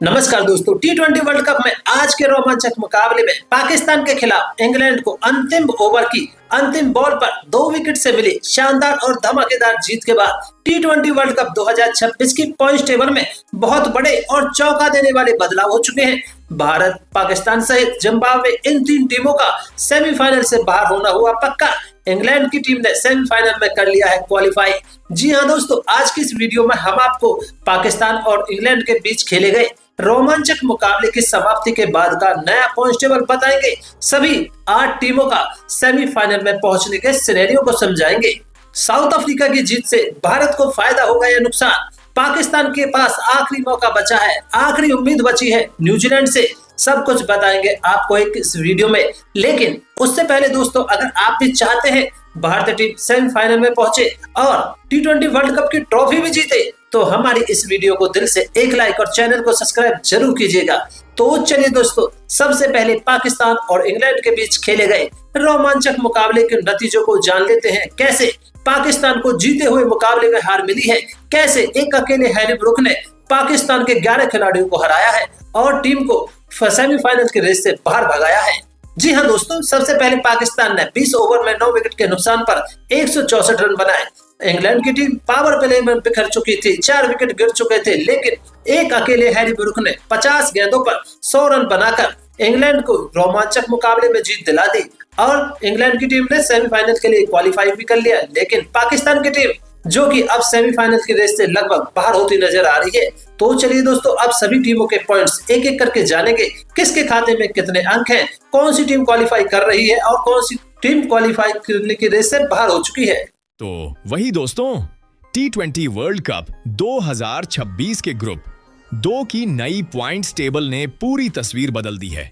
नमस्कार दोस्तों, टी20 world cup में आज के रोमांचक मुकाबले में पाकिस्तान के खिलाफ इंग्लैंड को अंतिम ओवर की अंतिम बॉल पर 2 विकेट से मिली शानदार और धमाकेदार जीत के बाद टी20 वर्ल्ड कप 2026 की पॉइंट टेबल में बहुत बड़े और चौंका देने वाले बदलाव हो चुके हैं। भारत, पाकिस्तान सहित जिम्बाब्वे, इन 3 टीमों का सेमीफाइनल से बाहर होना हुआ पक्का। इंग्लैंड की टीम ने सेमीफाइनल में कर लिया है क्वालिफाई। जी हाँ दोस्तों, आज की इस वीडियो में हम आपको पाकिस्तान और इंग्लैंड के बीच खेले गए रोमांचक मुकाबले की समाप्ति के बाद का नया पॉइंट टेबल बताएंगे। सभी 8 टीमों का सेमीफाइनल में पहुंचने के सिनेरियो को समझाएंगे। साउथ अफ्रीका की जीत से भारत को फायदा होगा या नुकसान? पाकिस्तान के पास आखिरी मौका बचा है, आखिरी उम्मीद बची है न्यूजीलैंड से। सब कुछ बताएंगे आपको एक इस वीडियो में। लेकिन उससे पहले दोस्तों, अगर आप भी चाहते हैं भारतीय टीम सेमीफाइनल में पहुंचे और टी20 वर्ल्ड कप की ट्रॉफी भी जीते, तो हमारी इस वीडियो को दिल से एक लाइक और चैनल को सब्सक्राइब जरूर कीजिएगा। तो चलिए दोस्तों, सबसे पहले पाकिस्तान और इंग्लैंड के बीच खेले गए रोमांचक मुकाबले के नतीजों को जान लेते हैं। कैसे पाकिस्तान को जीते हुए मुकाबले में हार मिली है, कैसे एक अकेले हैरी ब्रूक ने पाकिस्तान के 11 खिलाड़ियों को हराया है और टीम को सेमीफाइनल के रेस से बाहर भगाया है। जी हाँ दोस्तों, सबसे पहले पाकिस्तान ने 20 ओवर में 9 विकेट के नुकसान पर 164 रन बनाए। इंग्लैंड की टीम पावर प्ले में बिखर चुकी थी, 4 विकेट गिर चुके थे, लेकिन एक अकेले हैरी ब्रूक ने 50 गेंदों पर 100 रन बनाकर इंग्लैंड को रोमांचक मुकाबले में जीत दिला दी और इंग्लैंड की टीम ने सेमीफाइनल के लिए क्वालिफाई भी कर लिया। लेकिन पाकिस्तान की टीम, जो कि अब सेमीफाइनल की रेस से लगभग बाहर होती नजर आ रही है। तो चलिए दोस्तों, अब सभी टीमों के पॉइंट्स एक एक करके जानेंगे। किसके खाते में कितने अंक हैं, कौन सी टीम क्वालिफाई कर रही है और कौन सी टीम क्वालिफाई करने की रेस से बाहर हो चुकी है। तो वही दोस्तों, टी20 वर्ल्ड कप 2026 के ग्रुप 2 की नई पॉइंट्स टेबल ने पूरी तस्वीर बदल दी है।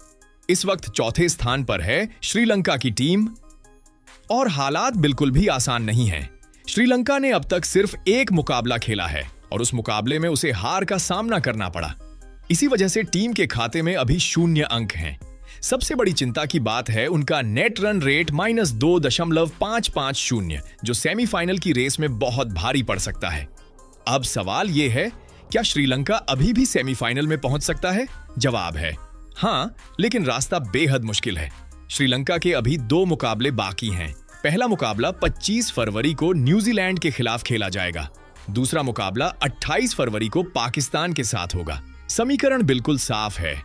इस वक्त चौथे स्थान पर है श्रीलंका की टीम और हालात बिल्कुल भी आसान नहीं हैं। श्रीलंका ने अब तक सिर्फ एक मुकाबला खेला है और उस मुकाबले में उसे हार का सामना करना पड़ा। इसी वजह से टीम के खाते में अभी 0 अंक हैं। सबसे बड़ी चिंता की बात है उनका नेट रन रेट -2.550, जो सेमीफाइनल की रेस में बहुत भारी पड़ सकता है। अब सवाल यह है, क्या श्रीलंका अभी भी सेमीफाइनल में पहुंच सकता है? जवाब है हाँ, लेकिन रास्ता बेहद मुश्किल है। श्रीलंका के अभी 2 मुकाबले बाकी हैं। पहला मुकाबला 25 फरवरी को न्यूजीलैंड के खिलाफ खेला जाएगा। दूसरा मुकाबला 28 फरवरी को पाकिस्तान के साथ होगा। समीकरण बिल्कुल साफ है।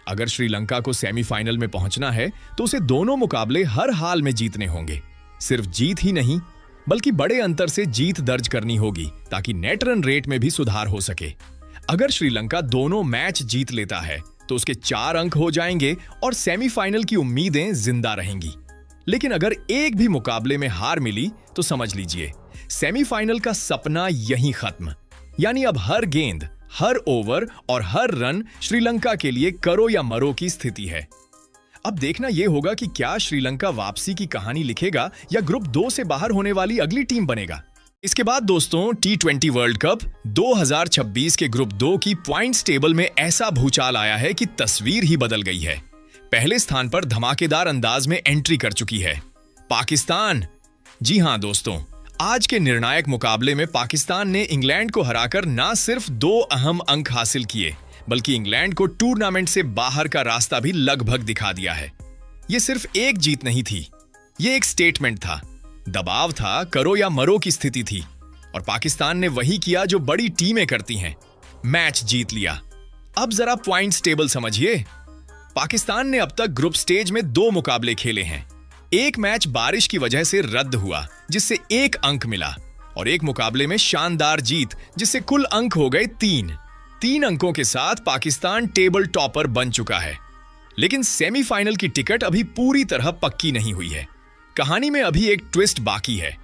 अगर श्रीलंका को सेमीफाइनल में पहुंचना है तो उसे दोनों मुकाबले हर हाल में जीतने होंगे। सिर्फ जीत ही नहीं, बल्कि बड़े अंतर से जीत दर्ज करनी होगी ताकि नेट रन रेट में भी सुधार हो सके। अगर श्रीलंका दोनों मैच जीत लेता है तो उसके 4 अंक हो जाएंगे और सेमीफाइनल की उम्मीदें जिंदा रहेंगी। लेकिन अगर एक भी मुकाबले में हार मिली तो समझ लीजिए सेमीफाइनल का सपना यहीं खत्म। यानी अब हर गेंद, हर ओवर और हर रन श्रीलंका के लिए करो या मरो की स्थिति है। अब देखना यह होगा कि क्या श्रीलंका वापसी की कहानी लिखेगा या ग्रुप 2 से बाहर होने वाली अगली टीम बनेगा। इसके बाद दोस्तों, टी20 वर्ल्ड कप 2026 के ग्रुप 2 की पॉइंट्स टेबल में ऐसा भूचाल आया है कि तस्वीर ही बदल गई है। पहले स्थान पर धमाकेदार अंदाज में एंट्री कर चुकी है पाकिस्तान। जी हां दोस्तों, आज के निर्णायक मुकाबले में पाकिस्तान ने इंग्लैंड को हराकर ना सिर्फ 2 अहम अंक हासिल किए, बल्कि इंग्लैंड को टूर्नामेंट से बाहर का रास्ता भी लगभग दिखा दिया है। यह सिर्फ एक जीत नहीं थी, यह एक स्टेटमेंट था। दबाव था, करो या मरो की स्थिति थी और पाकिस्तान ने वही किया जो बड़ी टीमें करती हैं, मैच जीत लिया। अब जरा पॉइंट्स टेबल समझिए। पाकिस्तान ने अब तक ग्रुप स्टेज में 2 मुकाबले खेले हैं। एक मैच बारिश की वजह से रद्द हुआ, जिससे 1 अंक मिला, और एक मुकाबले में शानदार जीत, जिससे कुल अंक हो गए 3 अंकों के साथ पाकिस्तान टेबल टॉपर बन चुका है। लेकिन सेमीफाइनल की टिकट अभी पूरी तरह पक्की नहीं हुई है। कहानी में अभी एक ट्विस्ट बाकी है।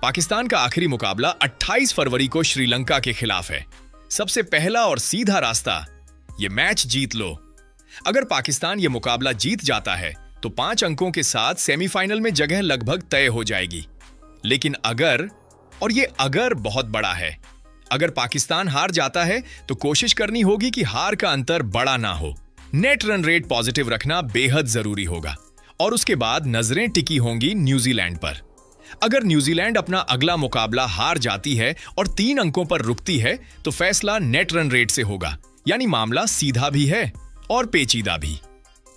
पाकिस्तान का आखिरी मुकाबला 28 फरवरी को श्रीलंका के खिलाफ है। सबसे पहला और सीधा रास्ता, यह मैच जीत लो। अगर पाकिस्तान यह मुकाबला जीत जाता है तो 5 अंकों के साथ सेमीफाइनल में जगह लगभग तय हो जाएगी। लेकिन अगर, और ये अगर बहुत बड़ा है, अगर पाकिस्तान हार जाता है तो कोशिश करनी होगी कि हार का अंतर बड़ा ना हो। नेट रन रेट पॉजिटिव रखना बेहद जरूरी होगा और उसके बाद नजरें टिकी होंगी न्यूजीलैंड पर। अगर न्यूजीलैंड अपना अगला मुकाबला हार जाती है और 3 अंकों पर रुकती है तो फैसला नेट रन रेट से होगा यानी मामला सीधा भी है और पेचीदा भी।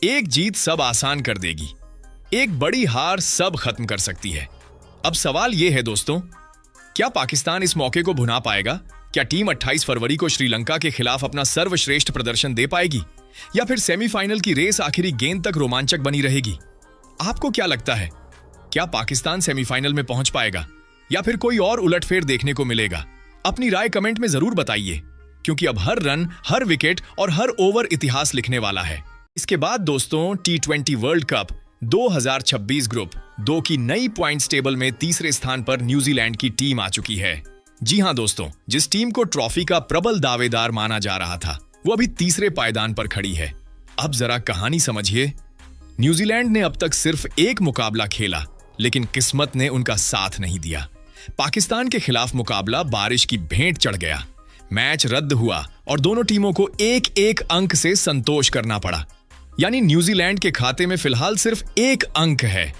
एक जीत सब आसान कर देगी, एक बड़ी हार सब खत्म कर सकती है। अब सवाल यह है दोस्तों, क्या पाकिस्तान इस मौके को भुना पाएगा? क्या टीम 28 फरवरी को श्रीलंका के खिलाफ अपना सर्वश्रेष्ठ प्रदर्शन दे पाएगी, या फिर सेमीफाइनल की रेस आखिरी गेंद तक रोमांचक बनी रहेगी? आपको क्या लगता है, क्या पाकिस्तान सेमीफाइनल में पहुंच पाएगा या फिर कोई और उलटफेर देखने को मिलेगा? अपनी राय कमेंट में जरूर बताइए, क्योंकि अब हर रन, हर विकेट और हर ओवर इतिहास लिखने वाला है। इसके बाद दोस्तों T20 वर्ल्ड कप 2026 ग्रुप 2 की नई पॉइंट्स टेबल में तीसरे स्थान पर न्यूजीलैंड की टीम आ चुकी है। जी हां दोस्तों, जिस टीम को ट्रॉफी का प्रबल दावेदार माना जा रहा था, वो अभी तीसरे पायदान पर खड़ी है। अब जरा कहानी समझिए। न्यूजीलैंड ने अब तक सिर्फ एक मुकाबला खेला, लेकिन किस्मत ने उनका साथ नहीं दिया। पाकिस्तान के खिलाफ मुकाबला बारिश की भेंट चढ़ गया, मैच रद्द हुआ और दोनों टीमों को एक एक अंक से संतोष करना पड़ा। यानी न्यूजीलैंड के खाते में फिलहाल सिर्फ एक अंक है।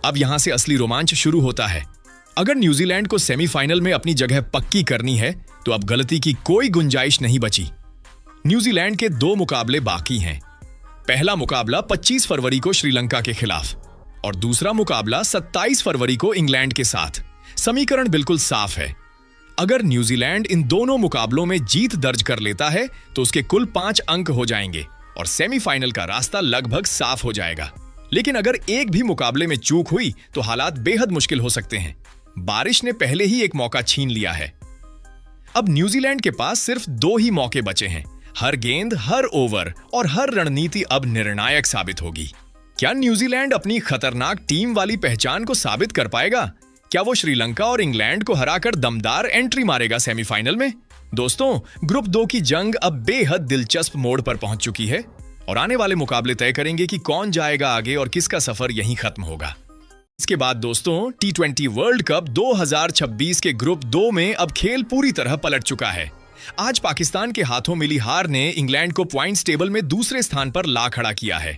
अब यहां से असली रोमांच शुरू होता है। अगर न्यूजीलैंड को सेमीफाइनल में अपनी जगह पक्की करनी है तो अब गलती की कोई गुंजाइश नहीं बची। न्यूजीलैंड के 2 मुकाबले बाकी हैं। पहला मुकाबला 25 फरवरी को श्रीलंका के खिलाफ और दूसरा मुकाबला 27 फरवरी को इंग्लैंड के साथ। समीकरण बिल्कुल साफ है। अगर न्यूजीलैंड इन दोनों मुकाबलों में जीत दर्ज कर लेता है तो उसके कुल 5 अंक हो जाएंगे और सेमीफाइनल का रास्ता लगभग साफ हो जाएगा। लेकिन अगर एक भी मुकाबले में चूक हुई तो हालात बेहद मुश्किल हो सकते हैं। बारिश ने पहले ही एक मौका छीन लिया है। अब न्यूजीलैंड के पास सिर्फ 2 ही मौके बचे हैं। हर गेंद, हर ओवर और हर रणनीति अब निर्णायक साबित होगी। क्या न्यूजीलैंड अपनी खतरनाक टीम वाली पहचान को साबित कर पाएगा? क्या वो श्रीलंका और इंग्लैंड को हराकर दमदार एंट्री मारेगा सेमीफाइनल में? दोस्तों, ग्रुप 2 की जंग अब बेहद दिलचस्प मोड़ पर पहुंच चुकी है और आने वाले मुकाबले तय करेंगे कि कौन जाएगा आगे और किसका सफर यहीं खत्म होगा। इसके बाद दोस्तों T20 वर्ल्ड कप 2026 के ग्रुप 2 में अब खेल पूरी तरह पलट चुका है। आज पाकिस्तान के हाथों मिली हार ने इंग्लैंड को पॉइंट्स टेबल में दूसरे स्थान पर ला खड़ा किया है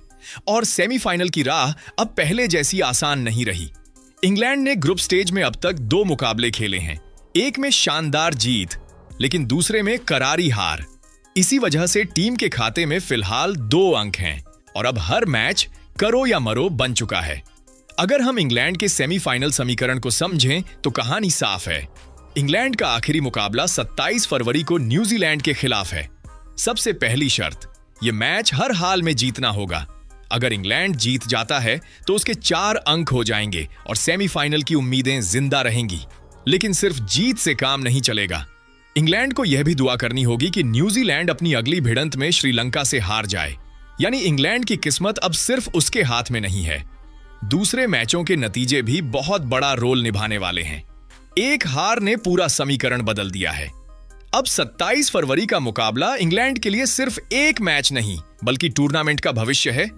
और सेमीफाइनल की राह अब पहले जैसी आसान नहीं रही। इंग्लैंड ने ग्रुप स्टेज में अब तक 2 मुकाबले खेले हैं, एक में शानदार जीत लेकिन दूसरे में करारी हार। इसी वजह से टीम के खाते में फिलहाल 2 अंक हैं और अब हर मैच करो या मरो बन चुका है। अगर हम इंग्लैंड के सेमीफाइनल समीकरण को समझें तो कहानी साफ है। इंग्लैंड का आखिरी मुकाबला 27 फरवरी को न्यूजीलैंड के खिलाफ है। सबसे पहली शर्त, यह मैच हर हाल में जीतना होगा। अगर इंग्लैंड जीत जाता है तो उसके 4 अंक हो जाएंगे और सेमीफाइनल की उम्मीदें जिंदा रहेंगी। लेकिन सिर्फ जीत से काम नहीं चलेगा। इंग्लैंड को यह भी दुआ करनी होगी कि न्यूजीलैंड अपनी अगली भिड़ंत में श्रीलंका से हार जाए। यानी इंग्लैंड की किस्मत अब सिर्फ उसके हाथ में नहीं है। दूसरे मैचों के नतीजे भी बहुत बड़ा रोल निभाने वाले हैं। एक हार ने पूरा समीकरण बदल दिया है। अब 27 फरवरी का मुकाबला इंग्लैंड के लिए सिर्फ एक मैच नहीं बल्कि टूर्नामेंट का भविष्य है।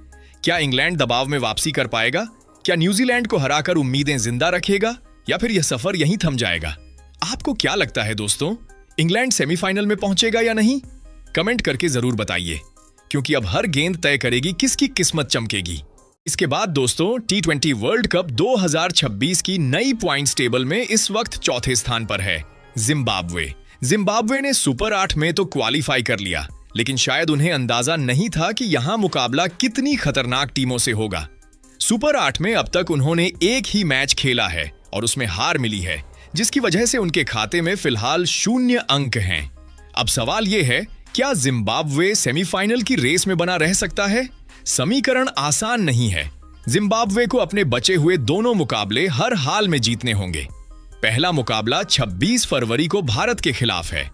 क्या इंग्लैंड दबाव में वापसी कर पाएगा? क्या न्यूजीलैंड को हराकर उम्मीदें जिंदा रखेगा या फिर यह सफर यहीं थम जाएगा? आपको क्या लगता है दोस्तों, इंग्लैंड सेमीफाइनल में पहुंचेगा या नहीं? कमेंट करके जरूर बताइए, क्योंकि अब हर गेंद तय करेगी किसकी किस्मत चमकेगी। इसके बाद दोस्तों T20 वर्ल्ड कप 2026 की नई पॉइंट्स टेबल में इस वक्त चौथे स्थान पर है जिम्बाब्वे। जिम्बाब्वे ने सुपर 8 में तो क्वालिफाई कर लिया, लेकिन शायद उन्हें अंदाजा नहीं था कि यहां मुकाबला कितनी खतरनाक टीमों से होगा। सुपर 8 में अब तक उन्होंने एक ही मैच खेला है और उसमें हार मिली है, जिसकी वजह से उनके खाते में फिलहाल 0 अंक हैं। अब सवाल यह है, क्या जिम्बाब्वे सेमीफाइनल की रेस में बना रह सकता है? समीकरण आसान नहीं है। जिम्बाब्वे को अपने बचे हुए दोनों मुकाबले हर हाल में जीतने होंगे। पहला मुकाबला 26 फरवरी को भारत के खिलाफ है।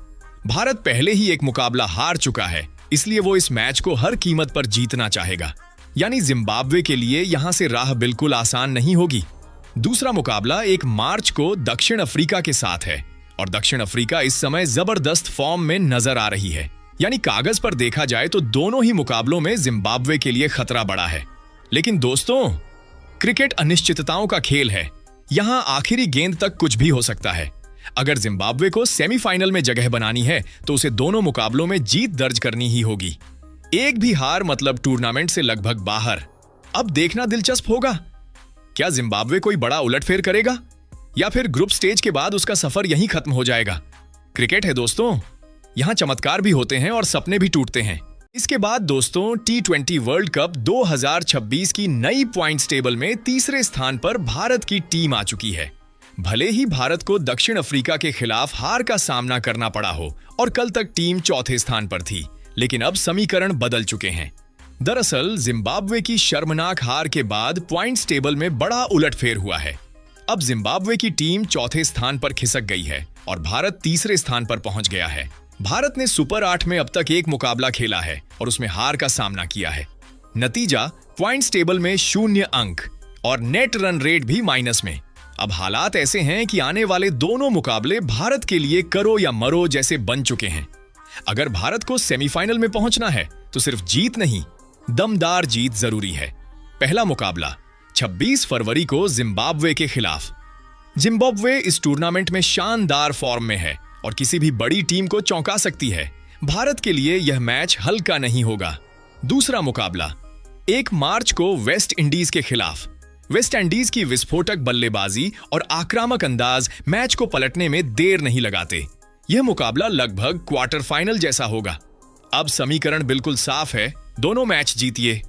भारत पहले ही एक मुकाबला हार चुका है, इसलिए वो इस मैच को हर कीमत पर जीतना चाहेगा। यानी जिम्बाब्वे के लिए यहां से राह बिल्कुल आसान नहीं होगी। दूसरा मुकाबला 1 मार्च को दक्षिण अफ्रीका के साथ है और दक्षिण अफ्रीका इस समय जबरदस्त फॉर्म में नजर आ रही है। यानी कागज पर देखा जाए तो दोनों ही मुकाबलों में जिम्बाब्वे के लिए खतरा बड़ा है। लेकिन दोस्तों, क्रिकेट अनिश्चितताओं का खेल है। यहां आखिरी गेंद तक कुछ भी हो सकता है। अगर जिम्बाब्वे को सेमीफाइनल में जगह बनानी है तो उसे दोनों मुकाबलों में जीत दर्ज करनी ही होगी। एक भी हार मतलब टूर्नामेंट से लगभग बाहर। अब देखना दिलचस्प होगा, क्या जिम्बाब्वे कोई बड़ा उलटफेर करेगा या फिर ग्रुप स्टेज के बाद उसका सफर यहीं खत्म हो जाएगा? क्रिकेट है दोस्तों, यहाँ चमत्कार भी होते हैं और सपने भी टूटते हैं। इसके बाद दोस्तों T20 वर्ल्ड कप 2026 की नई पॉइंट्स टेबल में तीसरे स्थान पर भारत की टीम आ चुकी है। भले ही भारत को दक्षिण अफ्रीका के खिलाफ हार का सामना करना पड़ा हो और कल तक टीम चौथे स्थान पर थी, लेकिन अब समीकरण बदल चुके हैं। दरअसल जिम्बाब्वे की शर्मनाक हार के बाद पॉइंट्स टेबल में बड़ा उलटफेर हुआ है। अब जिम्बाब्वे की टीम चौथे स्थान पर खिसक गई है और भारत तीसरे स्थान पर पहुंच गया है। भारत ने सुपर 8 में अब तक एक मुकाबला खेला है और उसमें हार का सामना किया है। नतीजा पॉइंट्स टेबल में 0 अंक और नेट रन रेट भी माइनस में। अब हालात ऐसे हैं कि आने वाले दोनों मुकाबले भारत के लिए करो या मरो जैसे बन चुके हैं। अगर भारत को सेमीफाइनल में पहुंचना है तो सिर्फ जीत नहीं, दमदार जीत जरूरी है। पहला मुकाबला 26 फरवरी को जिम्बाब्वे के खिलाफ। जिम्बाब्वे इस टूर्नामेंट में शानदार फॉर्म में है और किसी भी बड़ी टीम को चौंका सकती है। भारत के लिए यह मैच हल्का नहीं होगा। दूसरा मुकाबला 1 मार्च को वेस्ट इंडीज के खिलाफ। वेस्ट इंडीज की विस्फोटक बल्लेबाजी और आक्रामक अंदाज मैच को पलटने में देर नहीं लगाते। यह मुकाबला लगभग क्वार्टर फाइनल जैसा होगा। अब समीकरण बिल्कुल साफ है, दोनों मैच जीतिए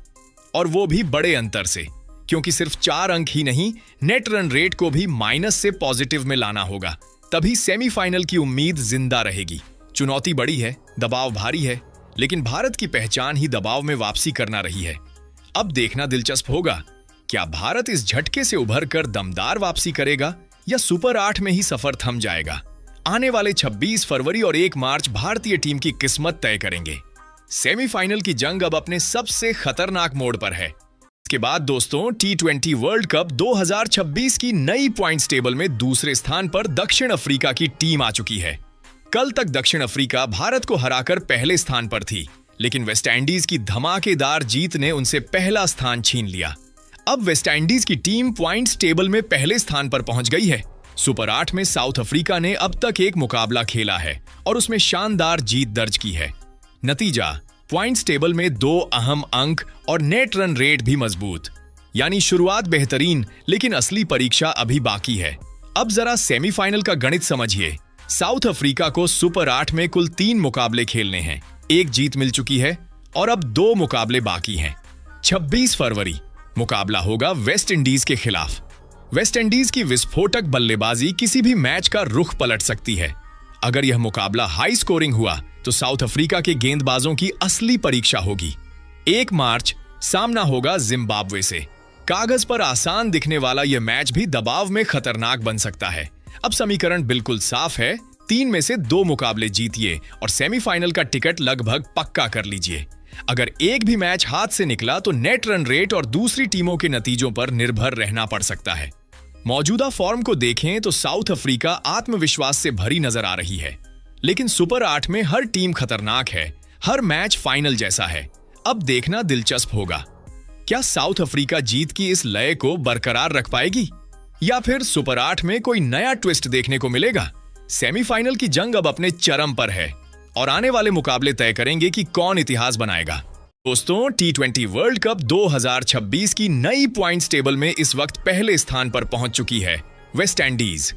और वो भी बड़े अंतर से, क्योंकि सिर्फ 4 अंक ही नहीं, नेट रन रेट को भी माइनस से पॉजिटिव में लाना होगा। तभी सेमीफाइनल की उम्मीद जिंदा रहेगी। चुनौती बड़ी है, दबाव भारी है, लेकिन भारत की पहचान ही दबाव में वापसी करना रही है। अब देखना दिलचस्प होगा, क्या भारत इस झटके से उभरकर दमदार वापसी करेगा या सुपर 8 में ही सफर थम जाएगा। आने वाले 26 फरवरी और 1 मार्च भारतीय टीम की किस्मत तय करेंगे। सेमीफाइनल की जंग अब अपने सबसे खतरनाक मोड़ पर है। इसके बाद दोस्तों T20 वर्ल्ड कप 2026 की नई पॉइंट्स टेबल में दूसरे स्थान पर दक्षिण अफ्रीका की टीम आ चुकी है। कल तक दक्षिण अफ्रीका भारत को हराकर पहले स्थान पर थी, लेकिन वेस्ट इंडीज की धमाकेदार जीत ने उनसे पहला स्थान छीन लिया। अब वेस्ट इंडीज की टीम पॉइंट्स टेबल में पहले स्थान पर पहुंच गई है। सुपर 8 में साउथ अफ्रीका ने अब तक एक मुकाबला खेला है और उसमें शानदार जीत दर्ज की है। नतीजा पॉइंट्स टेबल में 2 अहम अंक और नेट रन रेट भी मजबूत। यानी शुरुआत बेहतरीन, लेकिन असली परीक्षा अभी बाकी है। अब जरा सेमीफाइनल का गणित समझिए। साउथ अफ्रीका को सुपर 8 में कुल 3 मुकाबले खेलने हैं। 1 जीत मिल चुकी है और अब 2 मुकाबले बाकी हैं। 26 फरवरी मुकाबला होगा वेस्ट इंडीज के खिलाफ। वेस्ट इंडीज की विस्फोटक बल्लेबाजी किसी भी मैच का रुख पलट सकती है। अगर यह मुकाबला हाई स्कोरिंग हुआ तो साउथ अफ्रीका के गेंदबाजों की असली परीक्षा होगी। 1 मार्च सामना होगा जिम्बाब्वे से। कागज पर आसान दिखने वाला यह मैच भी दबाव में खतरनाक बन सकता है। अब समीकरण बिल्कुल साफ है, 3 में से 2 मुकाबले जीतिए और सेमीफाइनल का टिकट लगभग पक्का कर लीजिए। अगर एक भी मैच हाथ से निकला तो नेट रन रेट और दूसरी टीमों के नतीजों पर निर्भर रहना पड़ सकता है। मौजूदा फॉर्म को देखें तो साउथ अफ्रीका आत्मविश्वास से भरी नजर आ रही है, लेकिन सुपर 8 में हर टीम खतरनाक है, हर मैच फाइनल जैसा है। अब देखना दिलचस्प होगा, क्या साउथ अफ्रीका जीत की इस लय को बरकरार रख पाएगी या फिर सुपर 8 में कोई नया ट्विस्ट देखने को मिलेगा। सेमीफाइनल की जंग अब अपने चरम पर है और आने वाले मुकाबले तय करेंगे कि कौन इतिहास बनाएगा। दोस्तों T20 वर्ल्ड कप 2026 की नई पॉइंट्स टेबल में इस वक्त पहले स्थान पर पहुंच चुकी है वेस्ट इंडीज।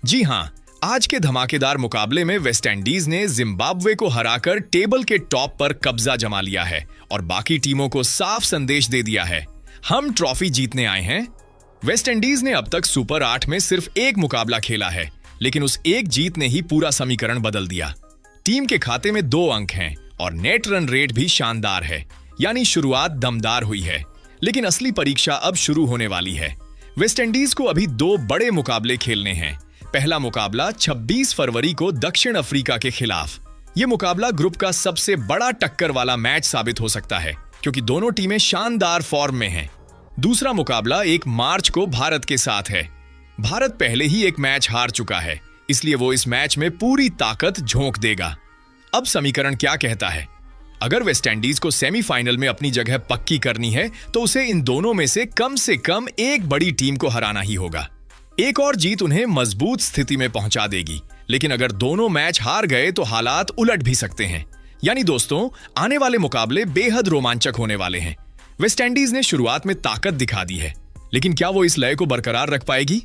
जी हां, आज के धमाकेदार मुकाबले में वेस्ट इंडीज ने जिम्बाब्वे को हराकर टेबल के टॉप पर कब्जा जमा लिया है और बाकी टीमों को साफ संदेश दे दिया है, हम ट्रॉफी जीतने आए हैं। वेस्ट इंडीज ने अब तक सुपर 8 में सिर्फ 1 मुकाबला खेला है, लेकिन उस एक जीत ने ही पूरा समीकरण बदल दिया। टीम के खाते में 2 अंक हैं और नेट रन रेट भी शानदार है, यानी शुरुआत दमदार हुई है, लेकिन असली परीक्षा अब शुरू होने वाली है। वेस्ट इंडीज को अभी 2 बड़े मुकाबले खेलने हैं। पहला मुकाबला 26 फरवरी को दक्षिण अफ्रीका के खिलाफ। यह मुकाबला ग्रुप का सबसे बड़ा टक्कर वाला मैच साबित हो सकता है, क्योंकि दोनों टीमें शानदार फॉर्म में हैं। दूसरा मुकाबला 1 मार्च को भारत के साथ है। भारत पहले ही एक मैच हार चुका है, इसलिए वो इस मैच में पूरी ताकत झोंक देगा। अब समीकरण क्या कहता है? अगर वेस्ट इंडीज को सेमीफाइनल में अपनी जगह पक्की करनी है तो उसे इन दोनों में से कम एक बड़ी टीम को हराना ही होगा। एक और जीत उन्हें मजबूत स्थिति में पहुंचा देगी, लेकिन अगर दोनों मैच हार गए तो हालात उलट भी सकते हैं। यानी दोस्तों, आने वाले मुकाबले बेहद रोमांचक होने वाले हैं। वेस्ट इंडीज ने शुरुआत में ताकत दिखा दी है, लेकिन क्या वो इस लय को बरकरार रख पाएगी?